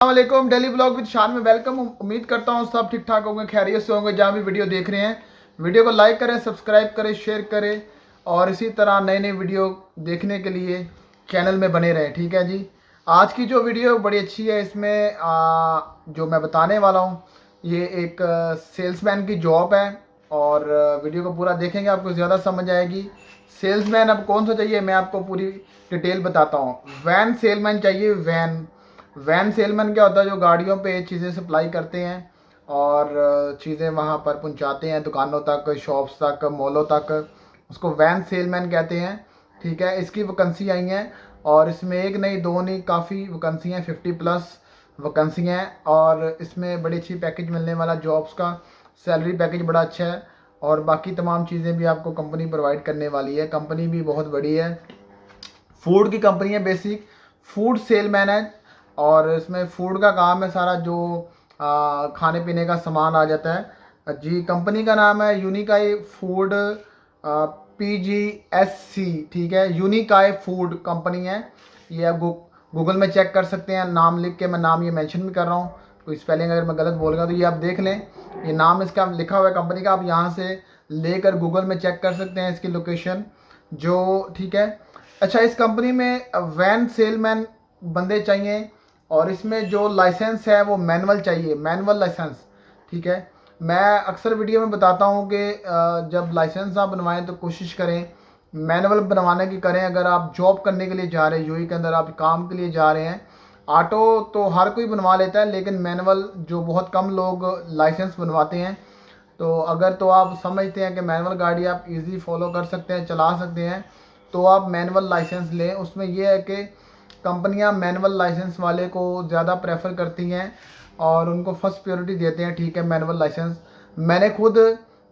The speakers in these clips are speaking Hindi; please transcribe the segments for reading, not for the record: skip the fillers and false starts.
वालेकुम। डेली ब्लॉग विद शान में वेलकम। उम्मीद करता हूँ सब ठीक ठाक होंगे, खैरियत से होंगे जहाँ भी वीडियो देख रहे हैं। वीडियो को लाइक करें, सब्सक्राइब करें, शेयर करें और इसी तरह नई नई वीडियो देखने के लिए चैनल में बने रहें। ठीक है जी। आज की जो वीडियो बड़ी अच्छी है, इसमें जो मैं बताने वाला हूँ ये एक सेल्समैन की जॉब है और वीडियो को पूरा देखेंगे आपको ज़्यादा समझ आएगी। सेल्समैन अब कौन सा चाहिए मैं आपको पूरी डिटेल बताता हूँ। वैन सेलमैन चाहिए। वैन सेलमैन क्या होता है, जो गाड़ियों पे चीज़ें सप्लाई करते हैं और चीज़ें वहाँ पर पहुँचाते हैं दुकानों तक, शॉप्स तक, मॉलों तक। उसको वैन सेलमैन कहते हैं। ठीक है, इसकी वैकेंसी आई हैं और इसमें एक नहीं दो नहीं काफ़ी वैकेंसी हैं, 50+ वैकेंसी हैं और इसमें बड़ी अच्छी पैकेज मिलने वाला जॉब्स का। सैलरी पैकेज बड़ा अच्छा है और बाकी तमाम चीज़ें भी आपको कंपनी प्रोवाइड करने वाली है। कंपनी भी बहुत बड़ी है, फूड की कंपनी है, बेसिक फूड सेलमैन है और इसमें फूड का काम है सारा, जो खाने पीने का सामान आ जाता है जी। कंपनी का नाम है यूनिकाई फूड PGSC। ठीक है, यूनिकाई फूड कंपनी है। ये आप गूगल में चेक कर सकते हैं, नाम लिख के। मैं नाम ये मेंशन भी कर रहा हूँ, कोई स्पेलिंग अगर मैं गलत बोल गया तो ये आप देख लें। ये नाम इसका लिखा हुआ है कंपनी का, आप यहाँ से लेकर गूगल में चेक कर सकते हैं इसकी लोकेशन जो। ठीक है। अच्छा, इस कंपनी में वैन सेलमैन बंदे चाहिए और इसमें जो लाइसेंस है वो मैनुअल चाहिए, मैनुअल लाइसेंस। ठीक है, मैं अक्सर वीडियो में बताता हूँ कि जब लाइसेंस आप बनवाएं तो कोशिश करें मैनुअल बनवाने की करें। अगर आप जॉब करने के लिए जा रहे हैं, यूएई के अंदर आप काम के लिए जा रहे हैं, ऑटो तो हर कोई बनवा लेता है लेकिन मैनुअल जो बहुत कम लोग लाइसेंस बनवाते हैं। तो अगर तो आप समझते हैं कि मैनुअल गाड़ी आप इजी फॉलो कर सकते हैं, चला सकते हैं, तो आप मैनुअल लाइसेंस लें। उसमें यह है कि कंपनियां मैनुअल लाइसेंस वाले को ज़्यादा प्रेफर करती हैं और उनको फर्स्ट प्रायोरिटी देते हैं। ठीक है, मैनुअल लाइसेंस मैंने खुद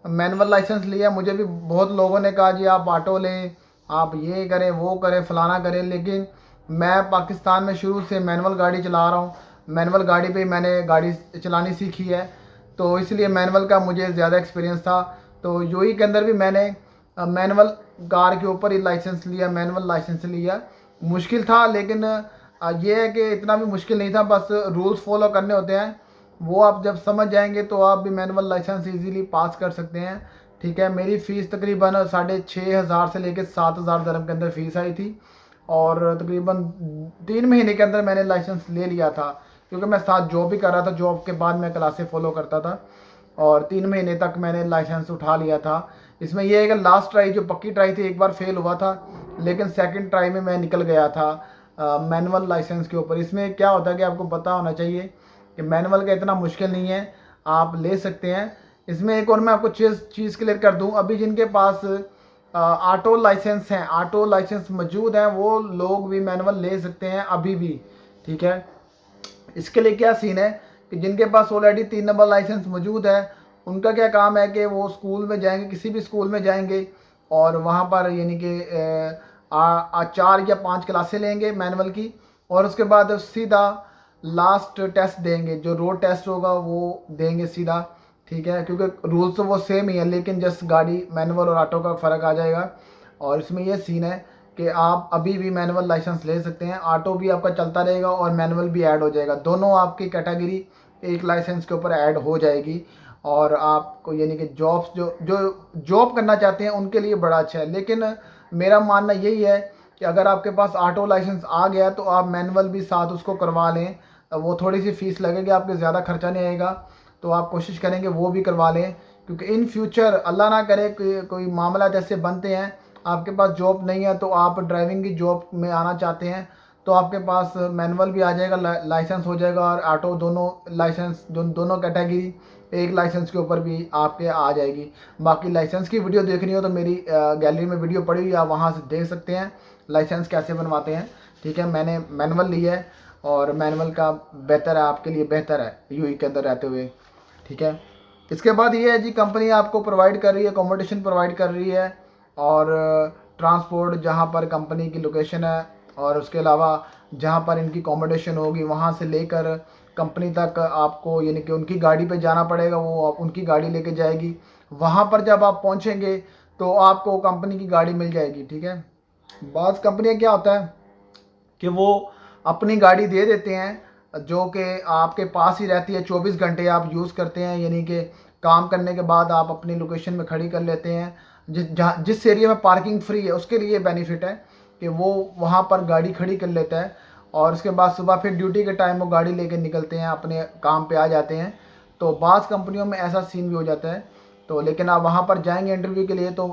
मैनुअल लाइसेंस लिया। मुझे भी बहुत लोगों ने कहा जी आप ऑटो लें, आप ये करें वो करें फलाना करें, लेकिन मैं पाकिस्तान में शुरू से मैनुअल गाड़ी चला रहा हूँ। मैनुअल गाड़ी पे मैंने गाड़ी चलानी सीखी है, तो इसलिए मैनुअल का मुझे ज़्यादा एक्सपीरियंस था। तो यूएई के अंदर भी मैंने मैनुअल कार के ऊपर ही लाइसेंस लिया, मैनुअल लाइसेंस लिया। मुश्किल था लेकिन ये है कि इतना भी मुश्किल नहीं था, बस रूल्स फॉलो करने होते हैं। वो आप जब समझ जाएंगे तो आप भी मैनुअल लाइसेंस इजीली पास कर सकते हैं। ठीक है, मेरी फ़ीस तकरीबन 6,500 से लेकर 7,000 दरम के अंदर फ़ीस आई थी और तकरीबन 3 महीने के अंदर मैंने लाइसेंस ले लिया था, क्योंकि मैं साथ जॉब भी कर रहा था। जॉब के बाद मैं क्लासें फॉलो करता था और 3 महीने तक मैंने लाइसेंस उठा लिया था। इसमें यह है कि लास्ट ट्राई जो पक्की ट्राई थी, एक बार फेल हुआ था लेकिन सेकंड ट्राई में मैं निकल गया था मैनुअल लाइसेंस के ऊपर। इसमें क्या होता है कि आपको पता होना चाहिए कि मैनुअल का इतना मुश्किल नहीं है, आप ले सकते हैं। इसमें एक और मैं आपको चीज़ क्लियर कर दूं, अभी जिनके पास ऑटो लाइसेंस हैं, ऑटो लाइसेंस मौजूद हैं, वो लोग भी मैनुअल ले सकते हैं अभी भी। ठीक है, इसके लिए क्या सीन है कि जिनके पास ऑलरेडी 3 नंबर लाइसेंस मौजूद है, उनका क्या काम है कि वो स्कूल में जाएंगे, किसी भी स्कूल में जाएंगे और वहाँ पर यानी कि 4 या 5 क्लासें लेंगे मैनुअल की और उसके बाद सीधा लास्ट टेस्ट देंगे, जो रोड टेस्ट होगा वो देंगे सीधा। ठीक है, क्योंकि रूल्स तो वो सेम ही है लेकिन जस्ट गाड़ी मैनुअल और ऑटो का फ़र्क आ जाएगा। और इसमें यह सीन है कि आप अभी भी मैनुअल लाइसेंस ले सकते हैं, ऑटो भी आपका चलता रहेगा और मैनुअल भी ऐड हो जाएगा, दोनों आपकी कैटेगरी एक लाइसेंस के ऊपर ऐड हो जाएगी। और आपको यानी कि जॉब्स जो जो जॉब करना चाहते हैं उनके लिए बड़ा अच्छा है। लेकिन मेरा मानना यही है कि अगर आपके पास ऑटो लाइसेंस आ गया तो आप मैनुअल भी साथ उसको करवा लें। वो थोड़ी सी फ़ीस लगेगी, आपके ज़्यादा खर्चा नहीं आएगा, तो आप कोशिश करेंगे वो भी करवा लें। क्योंकि इन फ्यूचर अल्लाह ना करे कोई मामला जैसे बनते हैं, आपके पास जॉब नहीं है तो आप ड्राइविंग की जॉब में आना चाहते हैं, तो आपके पास मैनुअल भी आ जाएगा, लाइसेंस हो जाएगा और ऑटो दोनों लाइसेंस दोनों कैटेगरी एक लाइसेंस के ऊपर भी आपके आ जाएगी। बाकी लाइसेंस की वीडियो देखनी हो तो मेरी गैलरी में वीडियो पड़ी हुई है, आप वहाँ से देख सकते हैं लाइसेंस कैसे बनवाते हैं। ठीक है, मैंने मैनुअल लिया है और मैनुअल का बेहतर है, आपके लिए बेहतर है यूएई के अंदर रहते हुए। ठीक है, इसके बाद ये है जी, कंपनी आपको प्रोवाइड कर रही है, अकोमोडेशन प्रोवाइड कर रही है और ट्रांसपोर्ट जहाँ पर कंपनी की लोकेशन है और उसके अलावा जहाँ पर इनकी अकोमोडेशन होगी वहाँ से लेकर कंपनी तक आपको यानी कि उनकी गाड़ी पे जाना पड़ेगा, वो उनकी गाड़ी लेके जाएगी। वहाँ पर जब आप पहुँचेंगे तो आपको कंपनी की गाड़ी मिल जाएगी। ठीक है, बाज़ कंपनियाँ क्या होता है कि वो अपनी गाड़ी दे देते हैं जो कि आपके पास ही रहती है, 24 घंटे आप यूज़ करते हैं, यानी कि काम करने के बाद आप अपनी लोकेशन में खड़ी कर लेते हैं। जिस एरिया में पार्किंग फ्री है उसके लिए बेनिफिट है कि वो वहाँ पर गाड़ी खड़ी कर लेता है और उसके बाद सुबह फिर ड्यूटी के टाइम वो गाड़ी लेके निकलते हैं, अपने काम पे आ जाते हैं। तो बाज़ कंपनियों में ऐसा सीन भी हो जाता है। तो लेकिन आप वहाँ पर जाएंगे इंटरव्यू के लिए तो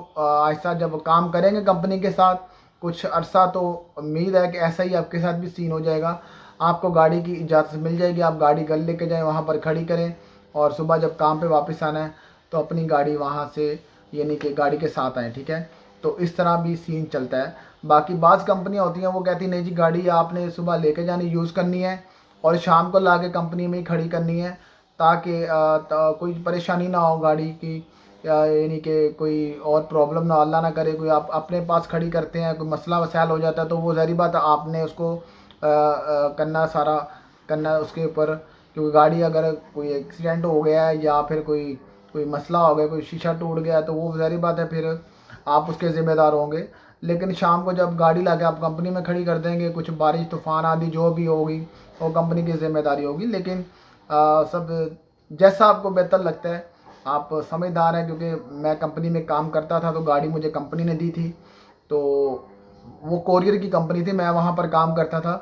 ऐसा जब काम करेंगे कंपनी के साथ कुछ अरसा, तो उम्मीद है कि ऐसा ही आपके साथ भी सीन हो जाएगा। आपको गाड़ी की इजाज़त मिल जाएगी, आप गाड़ी घर लेके जाएँ, वहाँ पर खड़ी करें और सुबह जब काम पे वापस आना है तो अपनी गाड़ी वहाँ से, यानी कि गाड़ी के साथ आएँ, ठीक है। तो इस तरह भी सीन चलता है। बाकी बाज़ कंपनियाँ होती हैं वो कहती नहीं जी गाड़ी आपने सुबह लेके जानी, यूज़ करनी है और शाम को ला के कंपनी में ही खड़ी करनी है, ताकि कोई परेशानी ना हो गाड़ी की, यानी कि कोई और प्रॉब्लम ना, अल्लाह ना करे कोई आप अपने पास खड़ी करते हैं, कोई मसला वसायल हो जाता है तो वो ज़ाहिर बात है आपने उसको करना सारा करना उसके ऊपर, क्योंकि गाड़ी अगर कोई एक्सीडेंट हो गया है या फिर कोई कोई मसला हो गया, कोई शीशा टूट गया तो वो ज़ाहिर बात है फिर आप उसके ज़िम्मेदार होंगे। लेकिन शाम को जब गाड़ी लाके आप कंपनी में खड़ी कर देंगे, कुछ बारिश तूफ़ान आदि जो भी होगी वो कंपनी की ज़िम्मेदारी होगी। लेकिन सब जैसा आपको बेहतर लगता है, आप समझदार हैं, क्योंकि मैं कंपनी में काम करता था तो गाड़ी मुझे कंपनी ने दी थी। तो वो कोरियर की कंपनी थी, मैं वहाँ पर काम करता था।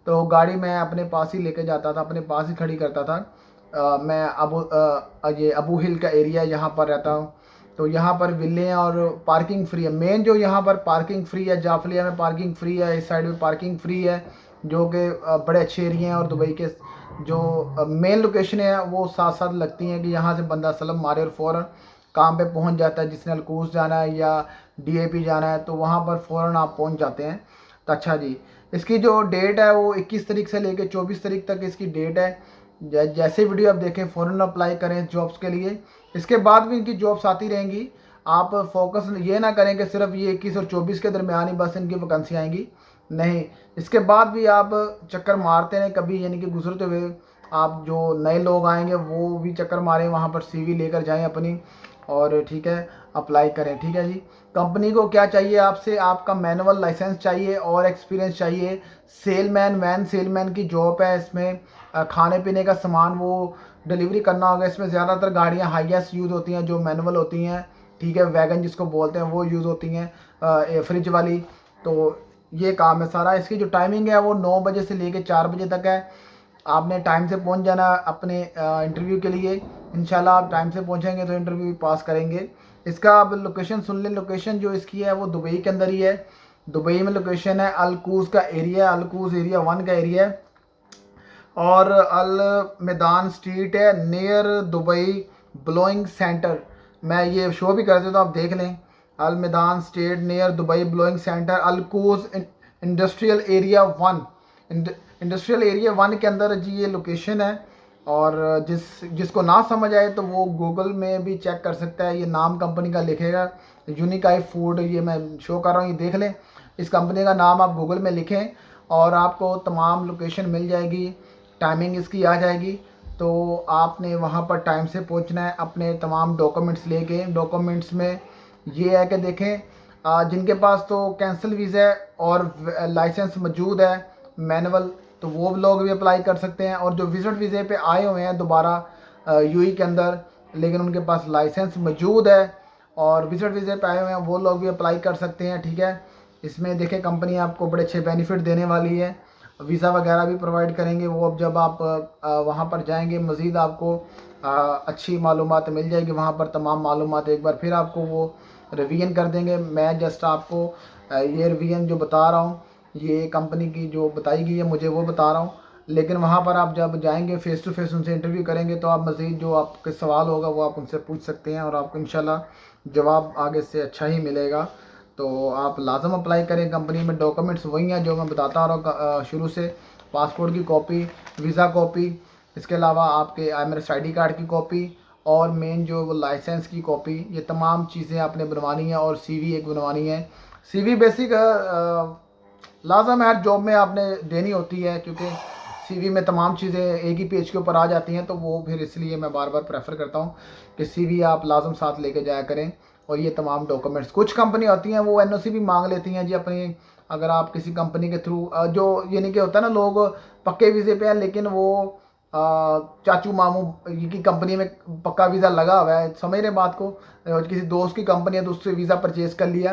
तो गाड़ी मैं अपने पास ही लेके जाता था, अपने पास ही खड़ी करता था। मैं ये अबू हिल का एरिया यहाँ पर रहता हूँ। तो यहाँ पर विले हैं और पार्किंग फ्री है। मेन जो यहाँ पर पार्किंग फ्री है, जाफलिया में पार्किंग फ्री है, इस साइड में पार्किंग फ्री है, जो कि बड़े अच्छे एरिए हैं। और दुबई के जो मेन लोकेशन है वो साथ साथ लगती हैं कि यहाँ से बंदा सलम मारे और फ़ौरन काम पे पहुँच जाता है। जिसने अलकूस जाना है या डीएपी जाना है तो वहाँ पर फ़ौरन आप पहुँच जाते हैं। तो अच्छा जी, इसकी जो डेट है वो 21 तारीख से लेकर 24 तारीख तक इसकी डेट है। जैसे वीडियो आप देखें फ़ौरन अप्लाई करें जॉब्स के लिए। इसके बाद भी इनकी जॉब्स आती रहेंगी। आप फोकस ये ना करें कि सिर्फ ये 21 और 24 के दरमियान ही बस इनकी वैकेंसी आएंगी, नहीं, इसके बाद भी आप चक्कर मारते रहें कभी, यानी कि गुजरते हुए आप जो नए लोग आएंगे वो भी चक्कर मारें, वहाँ पर सीवी लेकर जाएं अपनी और ठीक है अप्लाई करें, ठीक है जी। कंपनी को क्या चाहिए आपसे, आपका मैनुअल लाइसेंस चाहिए और एक्सपीरियंस चाहिए। सेलमैन वैन सेलमैन की जॉब है, इसमें खाने पीने का सामान वो डिलीवरी करना होगा। इसमें ज़्यादातर गाड़ियाँ हाईएस्ट यूज़ होती हैं जो मैनुअल होती हैं, ठीक है, वैगन जिसको बोलते हैं वो यूज़ होती हैं फ्रिज वाली। तो ये काम है सारा। इसकी जो टाइमिंग है वो 9 बजे से लेके 4 बजे तक है। आपने टाइम से पहुंच जाना अपने इंटरव्यू के लिए। इंशाल्लाह आप टाइम से पहुंचेंगे तो इंटरव्यू पास करेंगे। इसका आप लोकेशन सुन लें, लोकेशन जो इसकी है वो दुबई के अंदर ही है। दुबई में लोकेशन है, अलकूज का एरिया, अलकूज एरिया 1 का एरिया है और अल मैदान स्ट्रीट है नियर दुबई ब्लोइंग सेंटर। मैं ये शो भी कर देता हूँ, आप देख लें। Al Maidan street near Dubai blowing centre, Al Quoz industrial area 1, industrial area 1 के अंदर जी ये लोकेशन है। और जिसको ना समझ आए तो वो गूगल में भी चेक कर सकता है। ये नाम कंपनी का लिखेगा यूनिकाई फूड, ये मैं शो कर रहा हूँ, ये देख लें। इस कंपनी का नाम आप गूगल में लिखें और आपको तमाम लोकेशन मिल जाएगी, टाइमिंग इसकी आ जाएगी। तो आपने वहाँ पर टाइम से पहुँचना है अपने तमाम डॉक्यूमेंट्स लेके। डॉक्यूमेंट्स में ये है कि देखें जिनके पास तो कैंसिल वीज़ा है और लाइसेंस मौजूद है मैनुअल, तो वो लोग भी अप्लाई कर सकते हैं। और जो विजिट वीज़े पे आए हुए हैं दोबारा यूएई के अंदर, लेकिन उनके पास लाइसेंस मौजूद है और विजिट वीज़े पे आए हुए हैं, वो लोग भी अप्लाई कर सकते हैं, ठीक है। इसमें देखें कंपनी आपको बड़े अच्छे बेनिफिट देने वाली है, वीज़ा वगैरह भी प्रोवाइड करेंगे वो। अब जब आप वहाँ पर जाएंगे मज़ीद आपको अच्छी मालूमात मिल जाएगी। वहाँ पर तमाम मालूमात एक बार फिर आपको वो रिवीजन कर देंगे। मैं जस्ट आपको ये रिवीजन जो बता रहा हूँ, ये कंपनी की जो बताई गई है मुझे वो बता रहा हूँ। लेकिन वहाँ पर आप जब जाएंगे फ़ेस टू फेस उनसे इंटरव्यू करेंगे तो आप मज़ीद जो आपके सवाल होगा वो आप उनसे पूछ सकते हैं और आपको इंशाल्लाह जवाब आगे से अच्छा ही मिलेगा। तो आप लाजम अप्लाई करें कंपनी में। डॉक्यूमेंट्स वही हैं जो मैं बताता आ रहा हूँ शुरू से। पासपोर्ट की कॉपी, वीज़ा कॉपी, इसके अलावा आपके एमएस ID कार्ड की कॉपी और मेन जो वो लाइसेंस की कॉपी, ये तमाम चीज़ें आपने बनवानी है। और CV एक बनवानी है। CV बेसिक लाजम है, हर जॉब में आपने देनी होती है, क्योंकि CV में तमाम चीज़ें एक ही पेज के ऊपर आ जाती हैं। तो वो फिर इसलिए मैं बार बार प्रेफर करता हूँ कि CV आप लाजम साथ लेके जाया करें। और ये तमाम डॉक्यूमेंट्स, कुछ कंपनी होती हैं वो NOC भी मांग लेती हैं जी अपनी अगर आप किसी कंपनी के थ्रू जो ये नहीं कि होता ना, लोग पक्के वीज़े पे हैं लेकिन वो चाचू मामू की कंपनी में पक्का वीज़ा लगा हुआ है, समझ रहे बात को, किसी दोस्त की कंपनी है तो उससे वीज़ा परचेज़ कर लिया,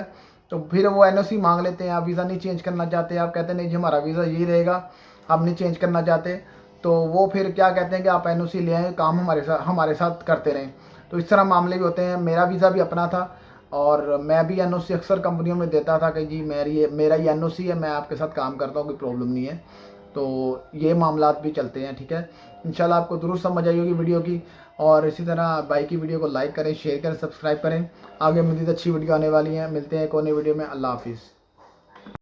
तो फिर वो एनओसी मांग लेते हैं। आप वीज़ा नहीं चेंज करना चाहते, आप कहते हैं नहीं जी हमारा वीज़ा यही रहेगा, हम नहीं चेंज करना चाहते, तो वो फिर क्या कहते हैं कि आप एनओसी ले आए, काम हमारे साथ करते रहें। तो इस तरह मामले भी होते हैं। मेरा वीज़ा भी अपना था और मैं भी एनओसी अक्सर कंपनियों में देता था कि जी मेरा ये एनओसी है, मैं आपके साथ काम करता हूँ, कोई प्रॉब्लम नहीं है। तो ये मामलात भी चलते हैं, ठीक है। इंशाल्लाह आपको दुरुस्त समझ आई होगी वीडियो की, और इसी तरह भाई की वीडियो को लाइक करें, शेयर करें, सब्सक्राइब करें। आगे मज़ीद अच्छी वीडियो आने वाली हैं। मिलते हैं एक और नई वीडियो में। अल्लाह हाफिज़।